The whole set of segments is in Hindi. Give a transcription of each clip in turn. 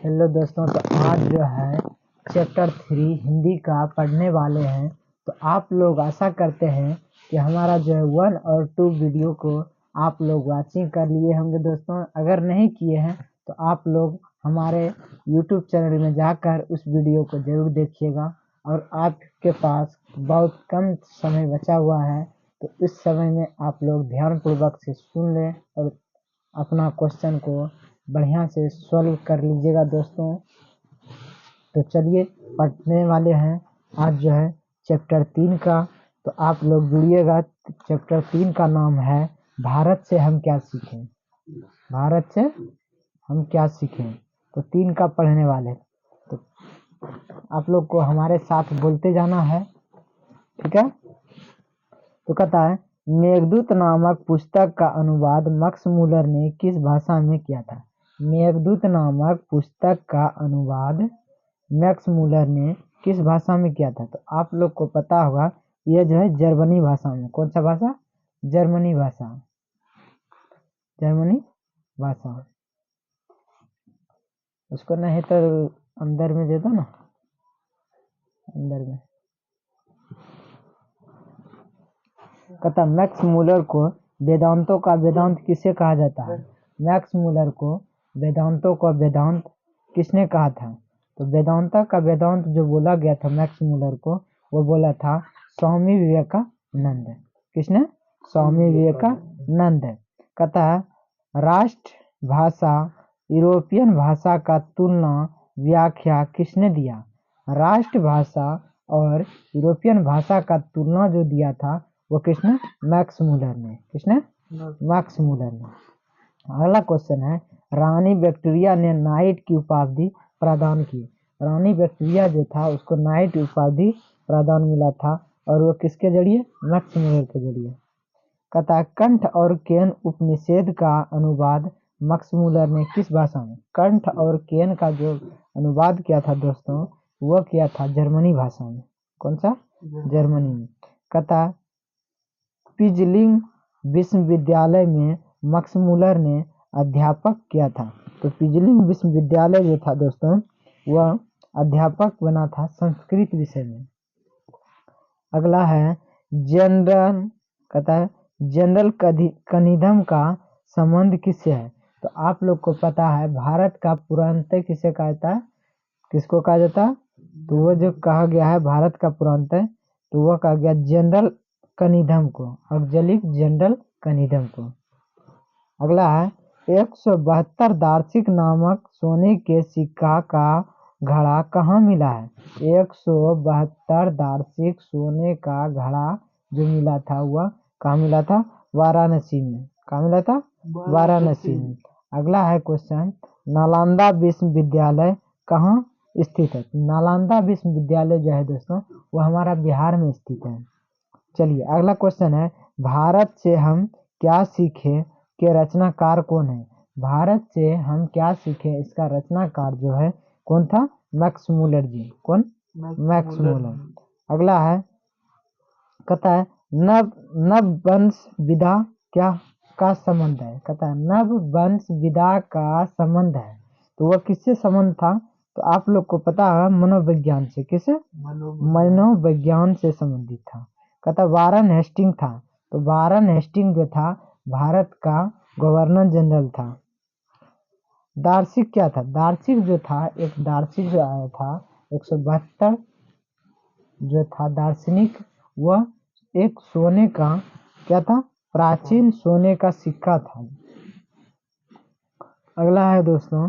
हेलो दोस्तों, तो आज जो है चैप्टर 3 हिंदी का पढ़ने वाले हैं। तो आप लोग आशा करते हैं कि हमारा जो है 1 और 2 वीडियो को आप लोग वाचिंग कर लिए होंगे। दोस्तों, अगर नहीं किए हैं तो आप लोग हमारे यूट्यूब चैनल में जाकर उस वीडियो को ज़रूर देखिएगा। और आपके पास बहुत कम समय बचा हुआ है, तो इस समय में आप लोग ध्यानपूर्वक से सुन लें और अपना क्वेश्चन को बढ़िया से सॉल्व कर लीजिएगा दोस्तों। तो चलिए पढ़ने वाले हैं आज जो है चैप्टर 3 का। तो आप लोग जुड़िएगा। चैप्टर 3 का नाम है भारत से हम क्या सीखें। भारत से हम क्या सीखें, तो 3 का पढ़ने वाले। तो आप लोग को हमारे साथ बोलते जाना है, ठीक है। तो कहता है, मेघदूत नामक पुस्तक का अनुवाद मैक्स मूलर ने किस भाषा में किया था। मेघदूत नामक पुस्तक का अनुवाद मैक्स मूलर ने किस भाषा में किया था। तो आप लोग को पता होगा, यह जो है जर्मनी भाषा में। कौन सा भाषा? जर्मनी भाषा। जर्मनी भाषा। उसको नहीं तो अंदर में दे दो ना, अंदर में। कहता मैक्स मूलर को वेदांतों का वेदांत किसे कहा जाता है। मैक्स मूलर को वेदांतों का वेदांत किसने कहा था। तो वेदांता का वेदांत जो बोला गया था मैक्स मूलर को, वो बोला था स्वामी विवेकानंद। किसने? स्वामी विवेकानंद। कहता है, राष्ट्र भाषा यूरोपियन भाषा का तुलना व्याख्या किसने दिया। राष्ट्रभाषा और यूरोपियन भाषा का तुलना जो दिया था वो किसने? मैक्स मूलर ने। किसने? मैक्स मूलर ने। अगला क्वेश्चन है, रानी विक्टोरिया ने नाइट की उपाधि प्रदान की। रानी विक्टोरिया जो था उसको नाइट उपाधि प्रदान मिला था, और वो किसके जरिए? मैक्स मूलर के जरिए। कहता है, कंठ और केन उपनिषेध का अनुवाद मैक्स मूलर ने किस भाषा में। कंठ और केन का जो अनुवाद किया था दोस्तों, वो किया था जर्मनी भाषा में। कौन सा? जर्मनी में। कहता है, पिजलिंग विश्वविद्यालय में मैक्स मूलर ने अध्यापक किया था। तो पिजलिंग विश्वविद्यालय जो था दोस्तों, वह अध्यापक बना था संस्कृत विषय में। अगला है जनरल। कहता है, जनरल कनिंघम का संबंध किससे है। तो आप लोग को पता है भारत का पुरातत्व किसे कहता है, किसको कहा जाता है। तो वो जो कहा गया है भारत का पुरातत्व, तो वह कहा गया जनरल कनिंघम को, ऑक्जेलिक जनरल कनिंघम को। अगला है, 172 दार्शिक नामक सोने के सिक्का का घड़ा कहाँ मिला है। 172 दार्शिक सोने का घड़ा जो मिला था वह कहाँ मिला था? वाराणसी में। कहाँ मिला था? वाराणसी में। अगला है क्वेश्चन, नालंदा विश्वविद्यालय कहाँ स्थित है। नालंदा विश्वविद्यालय जो है दोस्तों, वो हमारा बिहार में स्थित है। चलिए अगला क्वेश्चन है, भारत से हम क्या सीखे के रचनाकार कौन है। भारत से हम क्या सीखे, इसका रचनाकार जो है कौन था? मैक्स मूलर जी। कौन? Max Muller. अगला है, कहता है, नव वंश विधा क्या का संबंध है। कहता है, नव वंश विधा का संबंध है, तो वह किससे संबंध था। तो आप लोग को पता है मनोविज्ञान से। किसे? मनोविज्ञान से संबंधित था। कहता वारन हेस्टिंग था। तो वारन हेस्टिंग जो था भारत का गवर्नर जनरल था। दार्शिक क्या था? दार्शिक जो था, एक दार्शिक जो आया था 172 जो था दार्शनिक, वह एक सोने का क्या था? प्राचीन सोने का सिक्का था। अगला है दोस्तों,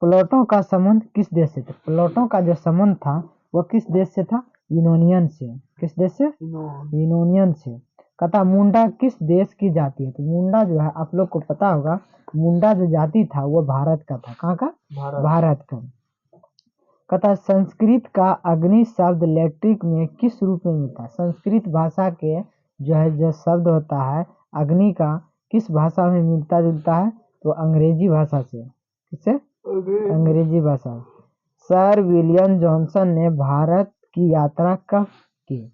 प्लेटो का संबंध किस देश से था। प्लेटो का जो संबंध था वह किस देश से था? यूनानियन से। किस देश से? यूनानियन से। कहता मुंडा किस देश की जाति है। तो मुंडा जो है आप लोग को पता होगा, मुंडा जो जाति था वो भारत का था। कहाँ का? भारत का। कहता संस्कृत का अग्नि शब्द लैटिन में किस रूप में मिलता है। संस्कृत भाषा के जो है जो शब्द होता है अग्नि का, किस भाषा में मिलता जुलता है। तो अंग्रेजी भाषा से। किससे? अंग्रेजी भाषा। सर विलियम जॉनसन ने भारत की यात्रा कब की।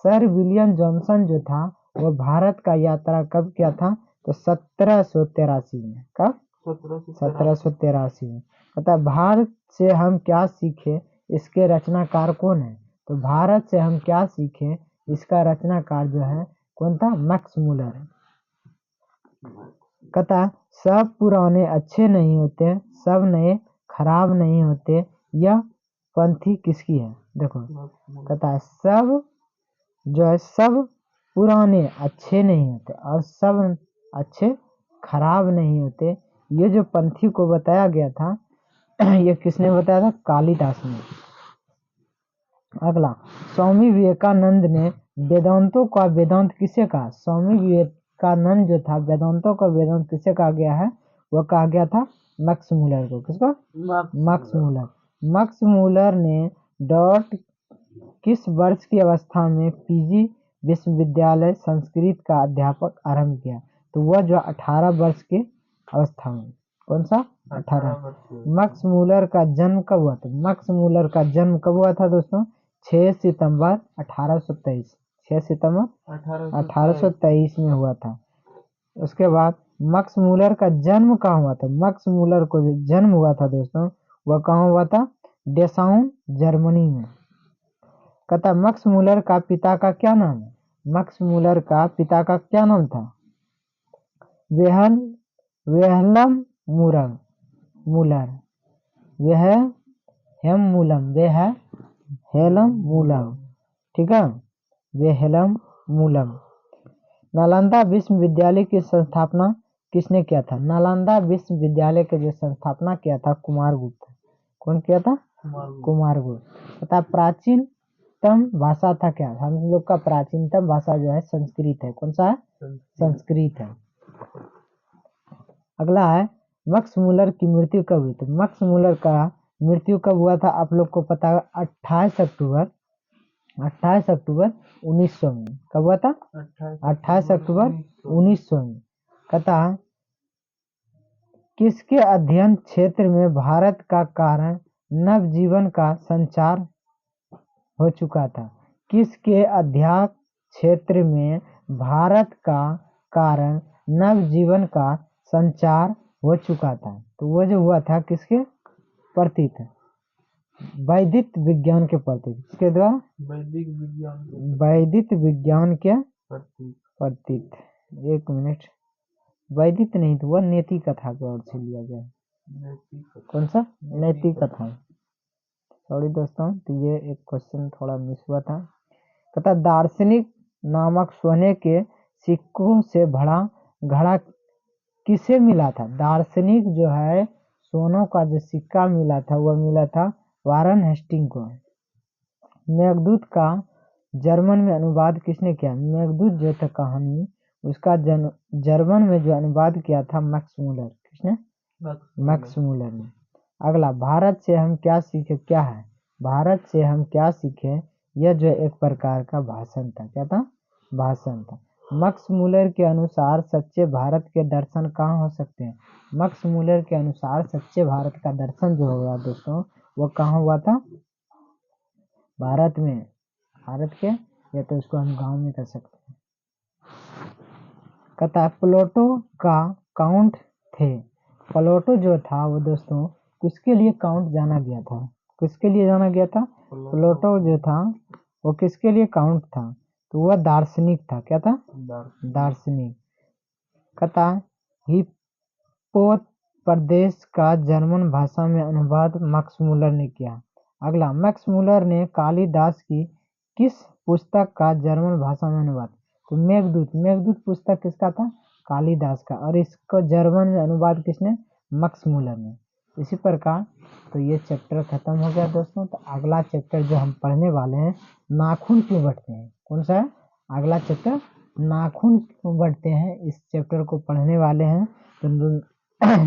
सर विलियम जॉनसन जो था वो भारत का यात्रा कब किया था। तो 1783 में। कब? 1783 में। कहता है भारत से हम क्या सीखे, इसके रचनाकार कौन है? तो भारत से हम क्या सीखे, इसका रचनाकार जो है कौन था? मैक्स मूलर है। कहता सब पुराने अच्छे नहीं होते, सब नए खराब नहीं होते, यह पंथी किसकी है? देखो कहता है सब जो है सब पुराने अच्छे नहीं होते और सब अच्छे खराब नहीं होते, ये जो पंथी को बताया गया था ये किसने बताया था? कालिदास ने। अगला, स्वामी विवेकानंद ने वेदांतों का वेदांत किसे कहा? स्वामी विवेकानंद जो था वेदांतों का वेदांत किसे कहा गया है? वह कहा गया था मैक्स मूलर को। किसको? Max Muller. मैक्स मूलर ने डॉट किस वर्ष की अवस्था में पीजी विश्वविद्यालय संस्कृत का अध्यापक आरंभ किया? तो वह जो 18 वर्ष के अवस्था में। कौन सा? 18। मैक्स मूलर का जन्म कब हुआ था? मैक्स मूलर का जन्म कब हुआ था दोस्तों? 6 सितंबर 1823। 6 सितंबर 1823 में हुआ था। उसके बाद मैक्स मूलर का जन्म कहाँ हुआ था? मैक्स मूलर को जो जन्म हुआ था दोस्तों वह कहाँ हुआ था? डेसाउ, जर्मनी में। कहता मैक्स मूलर का पिता का क्या नाम है? मैक्स मूलर का पिता का क्या नाम था? वेहलम मूलर। हेलम मूलम। ठीक है, वेहलम मूलम। नालंदा विश्वविद्यालय की स्थापना किसने किया था? नालंदा विश्वविद्यालय के जो स्थापना किया था कुमारगुप्त। कौन किया था? कुमारगुप्त। तथा प्राचीनतम भाषा था क्या? हम लोग का प्राचीनतम भाषा जो है संस्कृत है। कौन सा है? संस्कृत है। अगला है मैक्स मूलर की मृत्यु कब हुई? तो मैक्स मूलर का मृत्यु कब हुआ था? आप लोग को पता है 28 अक्टूबर 1900 में। कब हुआ था? 28 अक्टूबर 1900 में। कहता किसके अध्ययन क्षेत्र में भारत का कारण नवजीवन का संचार हो चुका था? किसके अध्ययन क्षेत्र में भारत का कारण नवजीवन का संचार हो चुका था? तो वो जो हुआ था किसके प्रति था? वैदिक विज्ञान के प्रति। किसके द्वारा? वैदिक विज्ञान के प्रति। एक मिनट, वैदिक नहीं तो वह नीति कथा के ओर से लिया गया। कौन सा? नैतिक कथा। सॉरी दोस्तों, तो ये एक क्वेश्चन थोड़ा मिस हुआ था। कहता दार्शनिक नामक सोने के सिक्कों से भरा घड़ा किसे मिला था? दार्शनिक जो है सोनों का जो सिक्का मिला था वह मिला था वारन हेस्टिंग को। मेघदूत का जर्मन में अनुवाद किसने किया? मेघदूत जो था कहानी उसका जर्मन में जो अनुवाद किया था मैक्स मूलर। किसने? मैक्स मूलर ने। अगला, भारत से हम क्या सीखे क्या है? भारत से हम क्या सीखे, यह जो एक प्रकार का भाषण था। क्या था? भाषण था। मैक्स मूलर के अनुसार सच्चे भारत के दर्शन कहाँ हो सकते हैं? मैक्स मूलर के अनुसार सच्चे भारत का दर्शन जो होगा दोस्तों वो कहाँ हुआ था? भारत में। भारत के, या तो इसको हम गांव में कर सकते हैं। कहता है प्लेटो का काउंट थे। प्लेटो जो था वो दोस्तों किसके लिए काउंट जाना गया था? किसके लिए जाना गया था? प्लेटो जो था वो किसके लिए काउंट था? तो वह दार्शनिक था। क्या था? दार्शनिक। कहता हिप्पो प्रदेश का जर्मन भाषा में अनुवाद मैक्स मूलर ने किया। अगला, मैक्स मूलर ने कालिदास की किस पुस्तक का जर्मन भाषा में अनुवाद? तो मेघदूत। मेघदूत पुस्तक किसका था? कालिदास का। और इसको जर्मन में अनुवाद किसने? मैक्स मूलर ने। इसी प्रकार तो ये चैप्टर खत्म हो गया दोस्तों। तो अगला चैप्टर जो हम पढ़ने वाले हैं, नाखून क्यों बढ़ते हैं। कौन सा है अगला चैप्टर? नाखून क्यों बढ़ते हैं। इस चैप्टर को पढ़ने वाले हैं तो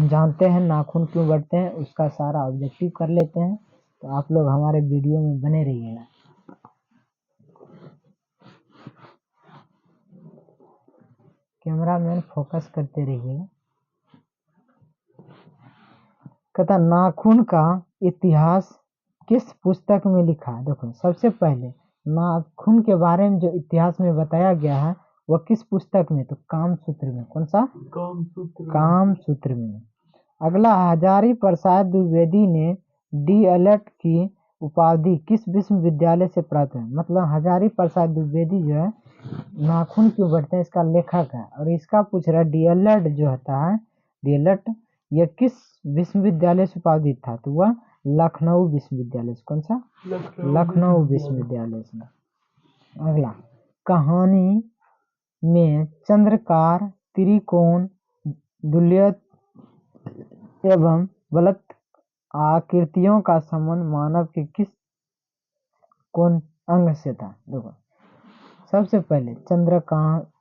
जानते हैं नाखून क्यों बढ़ते हैं, उसका सारा ऑब्जेक्टिव कर लेते हैं। तो आप लोग हमारे वीडियो में बने रहिएगा। कैमरामैन फोकस करते रहिएगा। कहता नाखून का इतिहास किस पुस्तक में लिखा है? देखो सबसे पहले नाखून के बारे में जो इतिहास में बताया गया है वह किस पुस्तक में? तो कामसूत्र में। कौन सा? कामसूत्र में। अगला, हजारी प्रसाद द्विवेदी ने डीएलएड की उपाधि किस विश्वविद्यालय से प्राप्त है? मतलब हजारी प्रसाद द्विवेदी जो है नाखून क्यों बढ़ते हैं इसका लेखक है, और इसका पूछ रहा है डीएलएड जो होता है, डीएलएड ये किस विश्वविद्यालय से उपाधि था? तो वह लखनऊ विश्वविद्यालय से। कौन सा? लखनऊ विश्वविद्यालय से। अगला, कहानी में चंद्रकार, त्रिकोण, दुल्यत एवं वलत आकृतियों का संबंध मानव के किस कौन अंग से था? देखो, सबसे पहले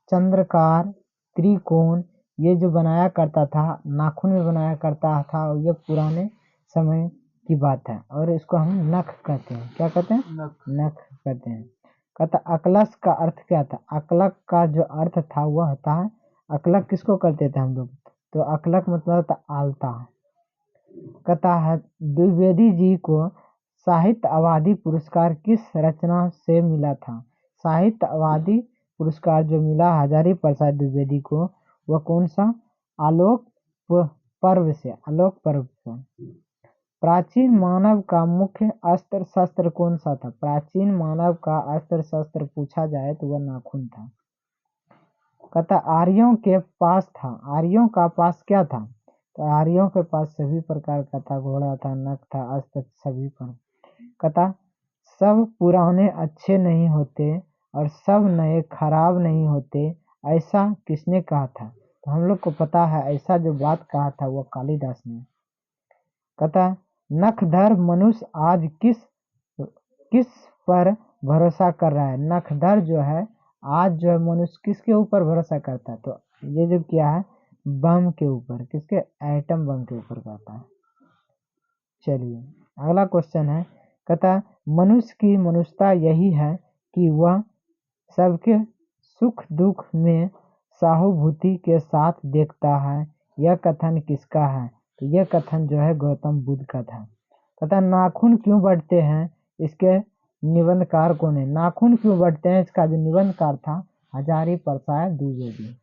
चंद्रकार, त्रिकोण ये जो बनाया करता था, नाखून में बनाया करता था, और ये पुराने समय की बात है, और इसको हम नख कहते हैं। क्या कहते हैं? नख कहते हैं। कहता अकलश का अर्थ क्या था? अकलक का जो अर्थ था वह होता है, अकलक किसको करते थे हम लोग? तो अकलक मतलब होता आलता। कहता है द्विवेदी जी को साहित्य अवादी पुरस्कार किस रचना से मिला था? साहित्य अवादी पुरस्कार जो मिला हजारी प्रसाद द्विवेदी को, वह कौन सा? आलोक पर्व से। आलोक पर्व से। प्राचीन मानव का मुख्य अस्त्र शस्त्र कौन सा था? प्राचीन मानव का अस्त्र शस्त्र पूछा जाए तो वह नाखून था। कहता आर्यों के पास था, आर्यों का पास क्या था? तो आर्यों के पास सभी प्रकार का था, घोड़ा था, नख था, अस्त्र सभी पर। कहता सब पुराने अच्छे नहीं होते और सब नए खराब नहीं होते, ऐसा किसने कहा था? तो हम लोग को पता है ऐसा जो बात कहा था वो कालिदास ने। कहता नखधर मनुष्य आज किस पर भरोसा कर रहा है? नखधर जो है आज जो है मनुष्य किसके ऊपर भरोसा करता है? तो ये जो क्या है, बम के ऊपर। किसके? एटम बम के ऊपर करता है। चलिए अगला क्वेश्चन है। कहता मनुष्य की मनुष्यता यही है कि वह सबके सुख दुख में सहानुभूति के साथ देखता है। यह कथन किसका है? तो यह कथन जो है गौतम बुद्ध का था। कहता नाखून क्यों बढ़ते हैं? इसके निबंधकार कौन है? नाखून क्यों बढ़ते हैं इसका जो निबंधकार था हजारी प्रसाद द्विवेदी।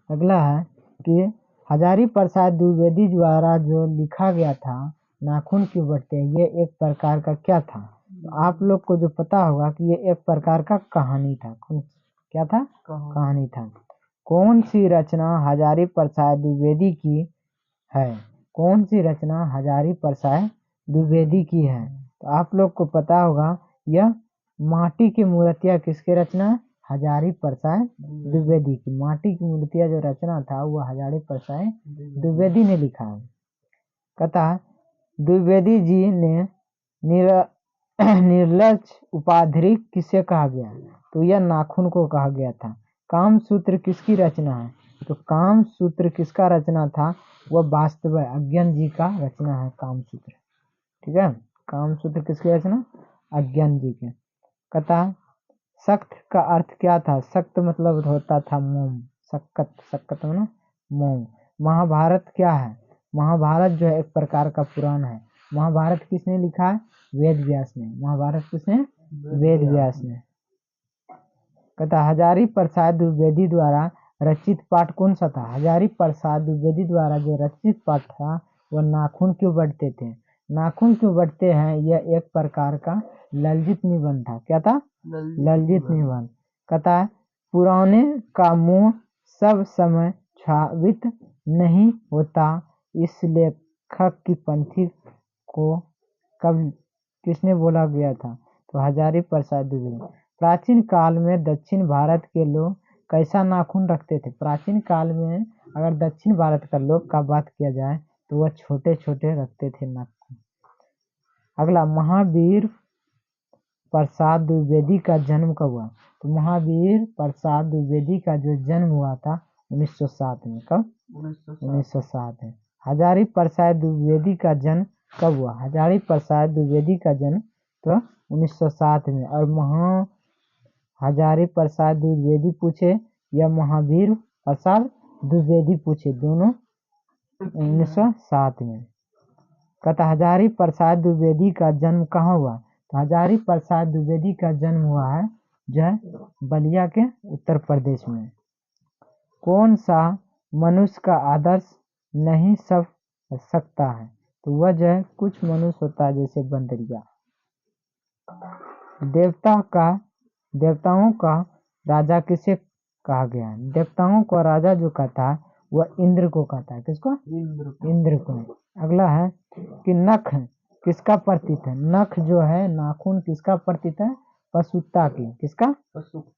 अगला है कि हजारी प्रसाद द्विवेदी द्वारा जो लिखा गया था नाखून क्यों बढ़ते हैं, ये एक प्रकार का क्या था? तो आप लोग को जो पता होगा कि ये एक प्रकार का कहानी था। क्या था? कहानी था। कौन सी रचना हजारी प्रसाद द्विवेदी की है? कौन सी रचना हजारी प्रसाद द्विवेदी की है? तो आप लोग को पता होगा यह माटी की मूर्तियाँ किसकी रचना? हजारी प्रसाद द्विवेदी की। माटी की मूर्तियाँ जो रचना था वह हजारी प्रसाद द्विवेदी ने लिखा है। कहता द्विवेदी जी ने निर्लज उपाधि किसे कहा गया? तो यह नाखून को कहा गया था। काम सूत्र किसकी रचना है? तो काम सूत्र किसका रचना था? वह वास्तव अज्ञान जी का रचना है काम सूत्र। ठीक है, काम सूत्र किसकी रचना? अज्ञान जी के। कहता सख्त का अर्थ क्या था? सख्त मतलब होता था मोम। सक्कत, सक्कत मतलब मोम। महाभारत क्या है? महाभारत जो है एक प्रकार का पुराण है। महाभारत किसने लिखा है? वेद व्यास ने। महाभारत किसने? वेद व्यास ने। कहता हजारी प्रसाद द्विवेदी द्वारा रचित पाठ कौन सा था? हजारी प्रसाद द्विवेदी द्वारा जो रचित पाठ था वह नाखून क्यों बढ़ते थे। नाखून क्यों बढ़ते हैं यह एक प्रकार का ललित निबंध था। क्या था? ललित निबंध। कहता पुराने का मुंह सब समय छावित नहीं होता, इस लेखक की पंथी को कब किसने बोला गया था? तो हजारी प्रसाद द्विवेदी। प्राचीन काल में दक्षिण भारत के लोग कैसा नाखून रखते थे? प्राचीन काल में अगर दक्षिण भारत का लोग का बात किया जाए तो वह छोटे छोटे रखते थे नाखून। अगला, महावीर प्रसाद द्विवेदी का जन्म कब हुआ? तो महावीर प्रसाद द्विवेदी का जो जन्म हुआ था 1907 में। कब? 1907 में। हजारी प्रसाद द्विवेदी का जन्म कब हुआ? हजारी प्रसाद द्विवेदी का जन्म तो 1907 में। और हजारी प्रसाद द्विवेदी पूछे या महावीर प्रसाद द्विवेदी पूछे, दोनों 1907 में। कहता हजारी प्रसाद द्विवेदी का जन्म कहाँ हुआ? तो हजारी प्रसाद द्विवेदी का जन्म हुआ है जो है बलिया के उत्तर प्रदेश में। कौन सा मनुष्य का आदर्श नहीं सब सकता है, तो वह जो है कुछ मनुष्य होता है जैसे बंदरिया। देवताओं का राजा किसे कहा गया है? देवताओं का राजा जो कहता है वह इंद्र को कहता है। किसको? इंद्र को। अगला है कि नख किसका प्रतीक है? नख जो है नाखून किसका प्रतीक है? पशुता की। किसका?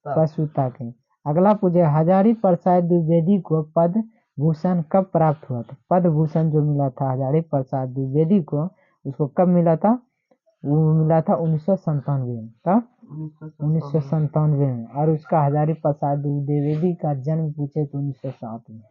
पशुता की। अगला पूछे हजारी प्रसाद द्विवेदी को पद्म भूषण कब प्राप्त हुआ था? पद्म भूषण जो मिला था हजारी प्रसाद द्विवेदी को, उसको कब मिला था? वो मिला था 1997 में। कब? 1997 में। और उसका हजारी प्रसाद द्विवेदी का जन्म पूछे तो 1907 में।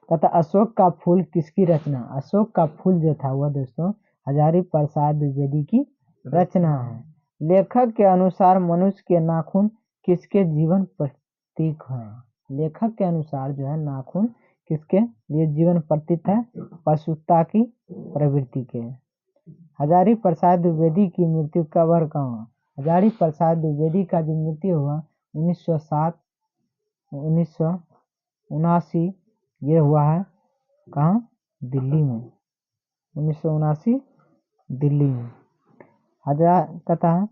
कहता अशोक का फूल किसकी रचना? अशोक का फूल जो था वह दोस्तों हजारी प्रसाद द्विवेदी की रचना है। लेखक के अनुसार मनुष्य के नाखून किसके जीवन प्रतीक है? लेखक के अनुसार जो है नाखून किसके लिए जीवन प्रतीक है? पशुता की प्रवृत्ति के। हजारी प्रसाद द्विवेदी की मृत्यु कब और कहाँ हुआ? हजारी प्रसाद द्विवेदी का जो मृत्यु हुआ 1907 1979 ये हुआ है। कहाँ? दिल्ली में। 1979 दिल्ली में। कहता है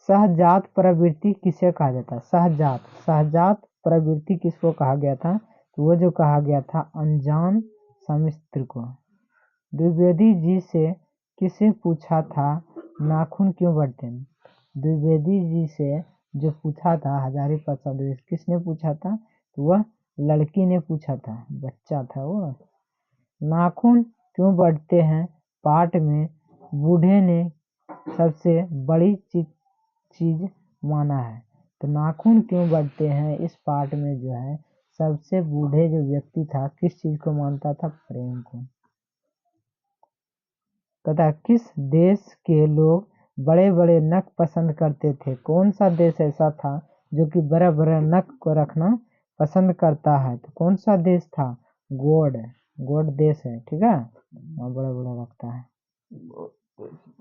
सहजात प्रवृत्ति किसे कहा जाता है? सहजात प्रवृत्ति किसको कहा गया था? तो वो जो कहा गया था अनजान समित्र को। द्विवेदी जी से किसे पूछा था नाखून क्यों बढ़ते हैं? द्विवेदी जी से जो पूछा था हजारी प्रसाद किसने पूछा था? तो वह लड़की ने पूछा था, बच्चा था वो। नाखून क्यों बढ़ते हैं पाठ में बूढ़े ने सबसे बड़ी चीज माना है। तो नाखून क्यों बढ़ते हैं इस पाठ में जो है सबसे बूढ़े जो व्यक्ति था किस चीज को मानता था? प्रेम को। तथा किस देश के लोग बड़े बड़े नख पसंद करते थे? कौन सा देश ऐसा था जो कि बड़ा बड़ा नख को रखना पसंद करता है? तो कौन सा देश था? गोड देश है। ठीक है, वहाँ बड़ा बड़ा रखता है।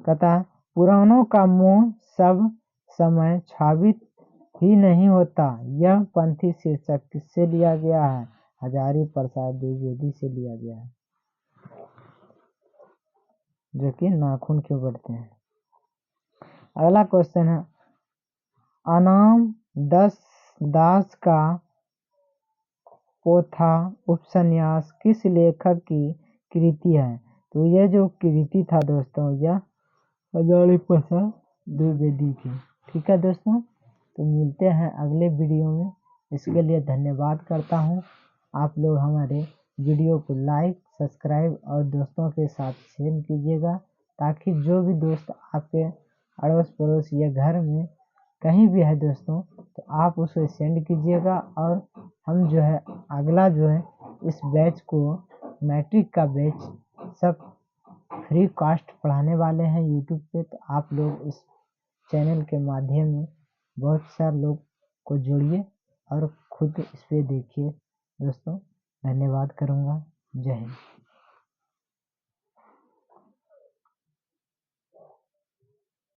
कहता पुराणों का मोह सब समय छावित ही नहीं होता, यह पंथी शीर्षक किससे लिया गया है? हजारी प्रसाद द्विवेदी से लिया गया है, जो कि नाखून क्यों बढ़ते हैं। अगला क्वेश्चन है अनाम दास का पोथा उपन्यास किस लेखक की कृति है? तो यह जो कृति था दोस्तों यह हजारी प्रसाद द्विवेदी की। ठीक है दोस्तों, तो मिलते हैं अगले वीडियो में। इसके लिए धन्यवाद करता हूँ। आप लोग हमारे वीडियो को लाइक सब्सक्राइब और दोस्तों के साथ शेयर कीजिएगा, ताकि जो भी दोस्त आपके अड़ोस पड़ोस या घर में कहीं भी है दोस्तों, तो आप उसे सेंड कीजिएगा। और हम जो है अगला जो है इस बैच को मैट्रिक का बैच सब फ्री कास्ट पढ़ाने वाले हैं यूट्यूब पे। तो आप लोग इस चैनल के माध्यम में बहुत सारे लोग को जोड़िए और खुद इस पे देखिए दोस्तों। धन्यवाद करूँगा। जय हिंद।